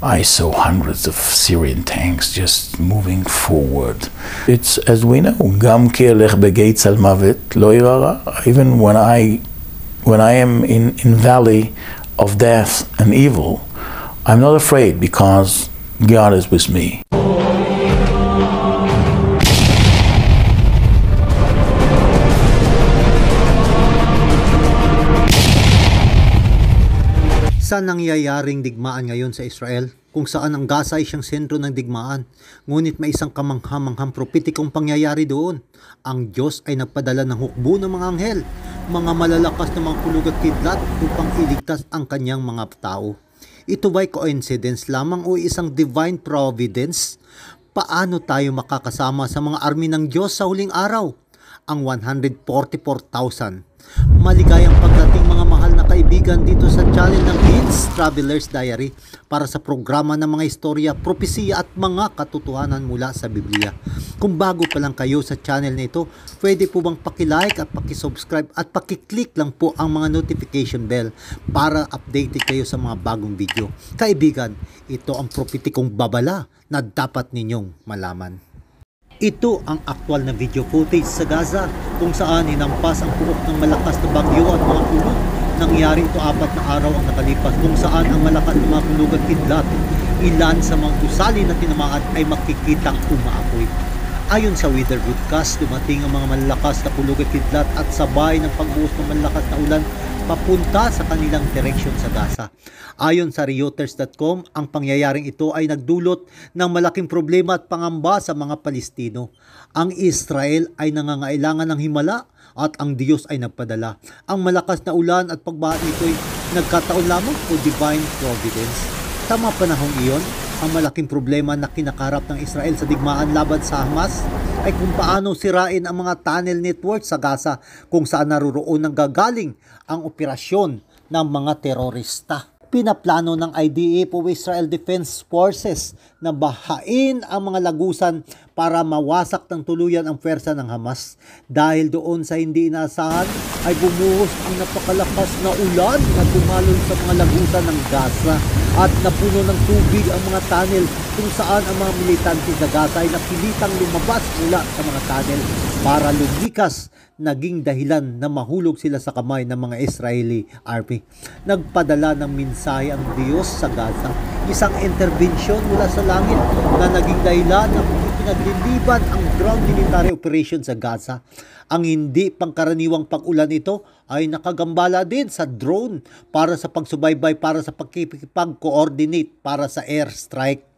I saw hundreds of Syrian tanks just moving forward. It's, as we know, Gam ki elech begates al mavet lo yirah. Even when I am in valley of death and evil, I'm not afraid because God is with me. Sa nangyayaring digmaan ngayon sa Israel, kung saan ang Gaza ay siyang sentro ng digmaan, ngunit may isang kamangha-manghang propetikong pangyayari doon. Ang Diyos ay nagpadala ng hukbo ng mga anghel, mga malalakas na mga kulog at kidlat upang iligtas ang kanyang mga tao. Ito ba'y coincidence lamang o isang divine providence? Paano tayo makakasama sa mga army ng Diyos sa huling araw? Ang 144,000. Maligayang pagdating mga mahal na kaibigan dito sa channel ng Vince Traveler's Diary para sa programa ng mga istorya, propesiya at mga katotohanan mula sa Biblia. Kung bago pa lang kayo sa channel na ito, pwede po bang pakilike at pakisubscribe at pakiclick lang po ang mga notification bell para updated kayo sa mga bagong video. Kaibigan, ito ang propetikong babala na dapat ninyong malaman. Ito ang aktwal na video footage sa Gaza kung saan hinampas ang puok ng malakas na bagyo at mga ulog. Nangyari ito 4 na araw ang nakalipas kung saan ang malakas na mga kulog at kidlat. Ilan sa mga gusali na tinamaan ay makikitang umaapoy. Ayon sa weather broadcast, dumating ang mga malalakas na kulog at kidlat at sabay ng pagbuhos ng malalakas na ulan papunta sa kanilang direksyon sa Gaza. Ayon sa Reuters.com, ang pangyayaring ito ay nagdulot ng malaking problema at pangamba sa mga Palestino. Ang Israel ay nangangailangan ng himala at ang Diyos ay nagpadala. Ang malakas na ulan at pagbaha nito ay nagkataon lamang o divine providence. Tama panahong iyon, ang malaking problema na kinakarap ng Israel sa digmaan laban sa Hamas ay kung paano sirain ang mga tunnel network sa Gaza kung saan naroroon nang gagaling ang operasyon ng mga terorista. Pinaplano ng IDF o Israel Defense Forces na bahain ang mga lagusan para mawasak ng tuluyan ang pwersa ng Hamas. Dahil doon sa hindi inaasahan ay bumuhos ang napakalakas na ulan na tumalon sa mga lagusan ng Gaza at napuno ng tubig ang mga tunnel kung saan ang mga militante sa Gaza ay napilitang lumabas mula sa mga tunnel para lumikas, naging dahilan na mahulog sila sa kamay ng mga Israeli army. Nagpadala ng mensahe ang Diyos sa Gaza, isang intervention mula sa langit na naging dahilan ng pinagliliban ang ground military operation sa Gaza. Ang hindi pangkaraniwang pag-ulan ito ay nakagambala din sa drone para sa pagsubaybay, para sa pagkikipag-coordinate para sa airstrike.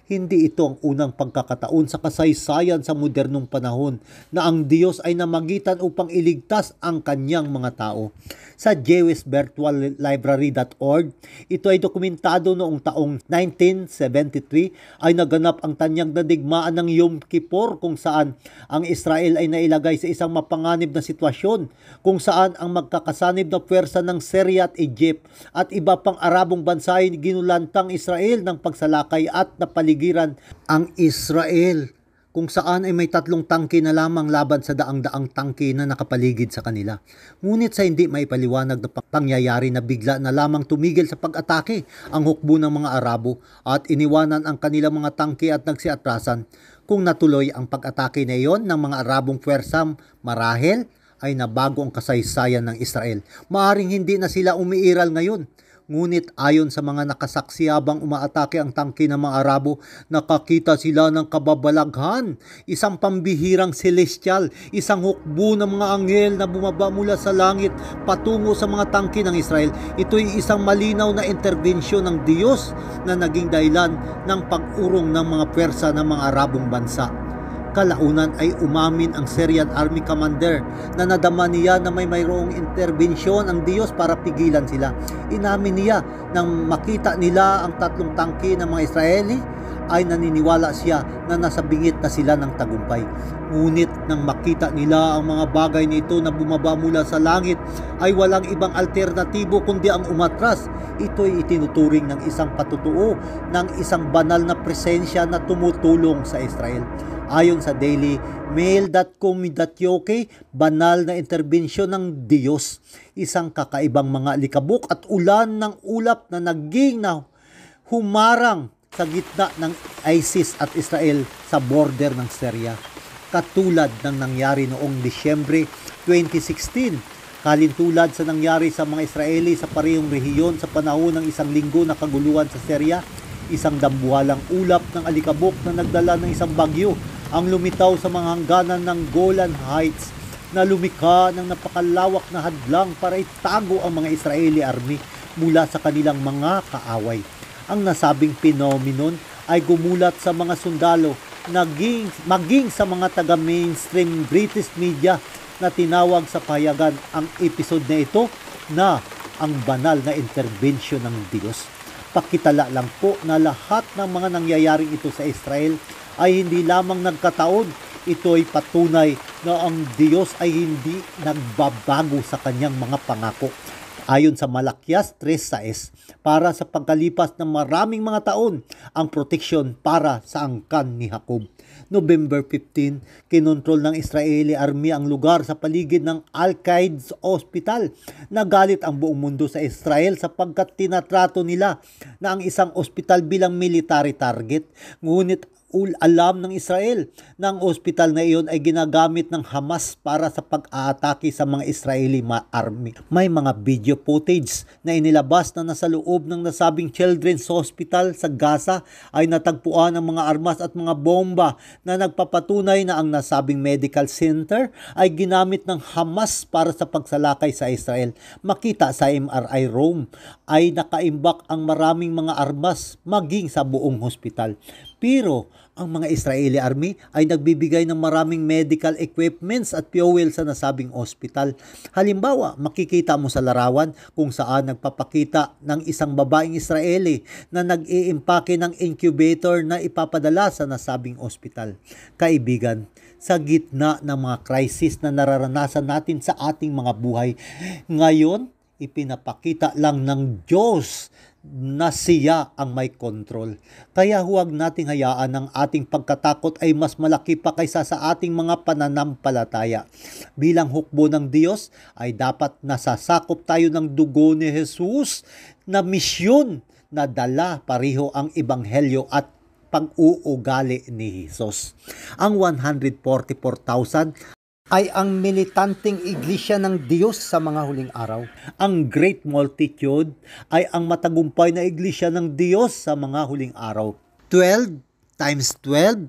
Hindi ito ang unang pagkakataon sa kasaysayan sa modernong panahon na ang Diyos ay namagitan upang iligtas ang kanyang mga tao. Sa jewishvirtuallibrary.org, ito ay dokumentado noong taong 1973 ay naganap ang tanyag na digmaan ng Yom Kippur kung saan ang Israel ay nailagay sa isang mapanganib na sitwasyon kung saan ang magkakasanib na puwersa ng Syria at Egypt at iba pang Arabong bansa ay ginulantang Israel ng pagsalakay at napaligiran ang Israel kung saan ay may 3 tangke na lamang laban sa daang-daang tangke na nakapaligid sa kanila. Ngunit sa hindi maipaliwanag na pangyayari na bigla na lamang tumigil sa pag-atake ang hukbo ng mga Arabo at iniwanan ang kanilang mga tangke at nagsiatrasan. Kung natuloy ang pag-atake na iyon ng mga Arabong puwersam, marahil ay nabago ang kasaysayan ng Israel. Maaring hindi na sila umiiral ngayon. Ngunit ayon sa mga nakasaksi habang umaatake ang tangke ng mga Arabo, nakakita sila ng kababalaghan, isang pambihirang celestial, isang hukbo ng mga anghel na bumaba mula sa langit patungo sa mga tangke ng Israel. Ito'y isang malinaw na interbensyon ng Diyos na naging dahilan ng pag-urong ng mga pwersa ng mga Arabong bansa. Kalaunan ay umamin ang Syrian Army Commander na nadama niya na may mayroong interbensyon ang Diyos para pigilan sila. Inamin niya nang makita nila ang 3 tangke ng mga Israeli ay naniniwala siya na nasa bingit na sila ng tagumpay. Ngunit nang makita nila ang mga bagay nito na bumaba mula sa langit ay walang ibang alternatibo kundi ang umatras. Ito'y itinuturing ng isang patutuo ng isang banal na presensya na tumutulong sa Israel. Ayon sa dailymail.com.uk, banal na interbensyon ng Diyos, isang kakaibang mga likabok at ulan ng ulap na naging humarang sa gitna ng ISIS at Israel sa border ng Syria, katulad ng nangyari noong Disyembre 2016, kalintulad sa nangyari sa mga Israeli sa parehong rehiyon sa panahon ng isang linggo na kaguluhan sa Syria. Isang dambuhalang ulap ng alikabok na nagdala ng isang bagyo ang lumitaw sa mga hangganan ng Golan Heights, na lumikha ng napakalawak na hadlang para itago ang mga Israeli army mula sa kanilang mga kaaway. Ang nasabing phenomenon ay gumulat sa mga sundalo, maging sa mga taga-mainstream British media na tinawag sa pahayagan ang episode na ito na ang banal na intervention ng Diyos. Pakitala lang po na lahat ng mga nangyayaring ito sa Israel ay hindi lamang nagkataon. Ito ay patunay na ang Diyos ay hindi nagbabago sa kanyang mga pangako. Ayon sa Malakyas 3:6, para sa pagkalipas ng maraming mga taon, ang proteksyon para sa angkan ni Jacob. November 15, kinontrol ng Israeli army ang lugar sa paligid ng Al-Quds Hospital. Nagalit ang buong mundo sa Israel sapagkat tinatrato nila na ang isang ospital bilang military target. Ngunit alam ng Israel na ang ospital na iyon ay ginagamit ng Hamas para sa pag-aatake sa mga Israeli army. May mga video footage na inilabas na nasa loob ng nasabing Children's Hospital sa Gaza ay natagpuan ang mga armas at mga bomba na nagpapatunay na ang nasabing medical center ay ginamit ng Hamas para sa pagsalakay sa Israel. Makita sa MRI room ay nakaimbak ang maraming mga armas maging sa buong hospital. Pero ang mga Israeli army ay nagbibigay ng maraming medical equipments at fuel sa nasabing ospital. Halimbawa, makikita mo sa larawan kung saan nagpapakita ng isang babaeng Israeli na nag-iimpake ng incubator na ipapadala sa nasabing ospital. Kaibigan, sa gitna ng mga crisis na nararanasan natin sa ating mga buhay, ngayon, ipinapakita lang ng Diyos na siya ang may kontrol. Kaya huwag nating hayaan ang ating pagkatakot ay mas malaki pa kaysa sa ating mga pananampalataya. Bilang hukbo ng Diyos ay dapat nasasakop tayo ng dugo ni Jesus na misyon na dala pareho ang ebanghelyo at pag-uugali ni Jesus. Ang 144,000 ay ang militanteng iglesia ng Diyos sa mga huling araw. Ang great multitude ay ang matagumpay na iglesia ng Diyos sa mga huling araw. 12 times 12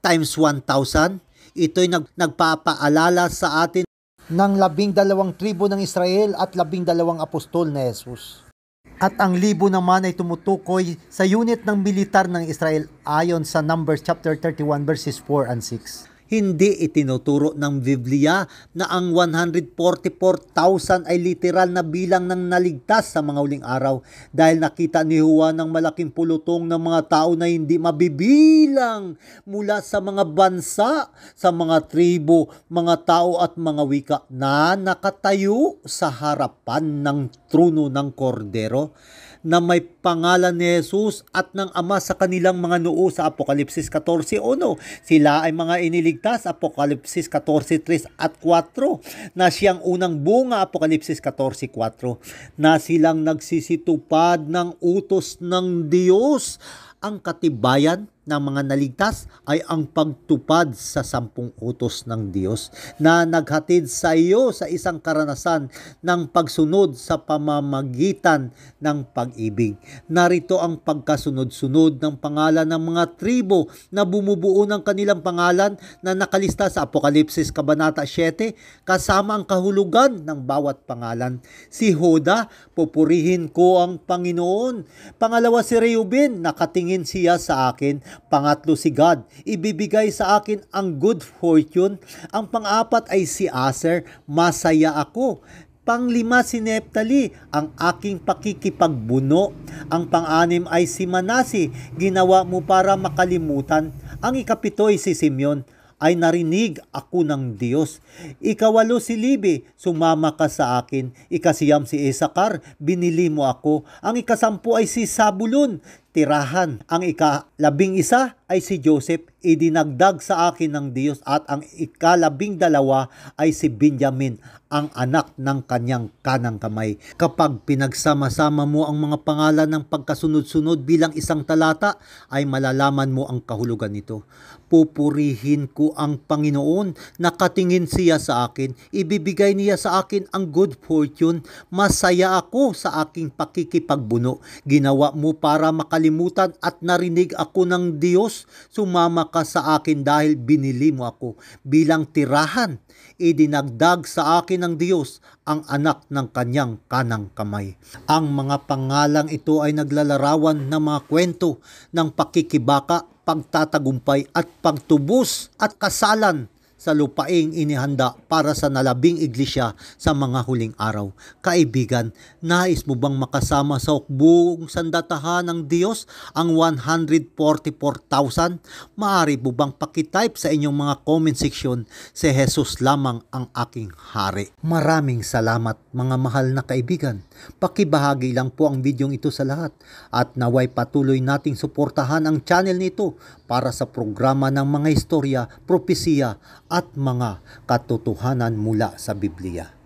times 1,000, ito'y nagpapaalala sa atin ng 12 tribo ng Israel at 12 apostol na Jesus. At ang libo naman ay tumutukoy sa unit ng militar ng Israel ayon sa Numbers chapter 31 verses 4 and 6. Hindi itinuturo ng Biblia na ang 144,000 ay literal na bilang ng naligtas sa mga huling araw dahil nakita ni Juan ng malaking pulutong ng mga tao na hindi mabibilang mula sa mga bansa, sa mga tribo, mga tao at mga wika na nakatayo sa harapan ng trono ng Kordero na may pangalan ni Jesus at ng Ama sa kanilang mga noo sa Apokalipsis 14:1. Sila ay mga iniligtas, Apokalipsis 14:3 at 4, na siyang unang bunga, Apokalipsis 14:4, na silang nagsisitupad ng utos ng Diyos. Ang katibayan ng mga naligtas ay ang pagtupad sa 10 utos ng Diyos na naghatid sa iyo sa isang karanasan ng pagsunod sa pamamagitan ng pag-ibig. Narito ang pagkasunod-sunod ng pangalan ng mga tribo na bumubuo ng kanilang pangalan na nakalista sa Apokalipsis Kabanata 7 kasama ang kahulugan ng bawat pangalan. Si Juda, pupurihin ko ang Panginoon. Pangalawa si Reuben, nakatingin siya sa akin. Pangatlo si Gad, ibibigay sa akin ang good fortune. Ang pang-apat ay si Aser, masaya ako. Panglima si Neptali, ang aking pakikipagbuno. Ang pang-anim ay si Manase, ginawa mo para makalimutan. Ang ikapito ay si Simeon, ay narinig ako ng Diyos. Ikawalo si Libe, sumama ka sa akin. Ikasiyam si Isakar, binili mo ako. Ang ikasampu ay si Sabulon, tirahan. Ang ika-11 ay si Joseph, idinagdag sa akin ng Diyos, at ang ika-12 ay si Benjamin, ang anak ng kanyang kanang kamay. Kapag pinagsama-sama mo ang mga pangalan ng pagkasunod-sunod bilang isang talata, ay malalaman mo ang kahulugan nito. Pupurihin ko ang Panginoon, nakatingin siya sa akin, ibibigay niya sa akin ang good fortune, masaya ako sa aking pakikipagbuno. Ginawa mo para makalimutan at narinig ako ng Diyos, sumama ka sa akin dahil binili mo ako. Bilang tirahan, idinagdag sa akin ng Diyos ang anak ng kanyang kanang kamay. Ang mga pangalang ito ay naglalarawan ng mga kwento ng pakikibaka, pagtatagumpay at pagtubos at kasalan sa lupaing inihanda para sa nalabing iglesia sa mga huling araw. Kaibigan, nais mo bang makasama sa hukbong sandatahan ng Diyos, ang 144,000? Maaari mo bang pakitype sa inyong mga comment section, si Jesus lamang ang aking hari. Maraming salamat mga mahal na kaibigan. Pakibahagi lang po ang videong ito sa lahat, at naway patuloy nating suportahan ang channel nito para sa programa ng mga istorya, propesiya at mga katotohanan mula sa Biblia.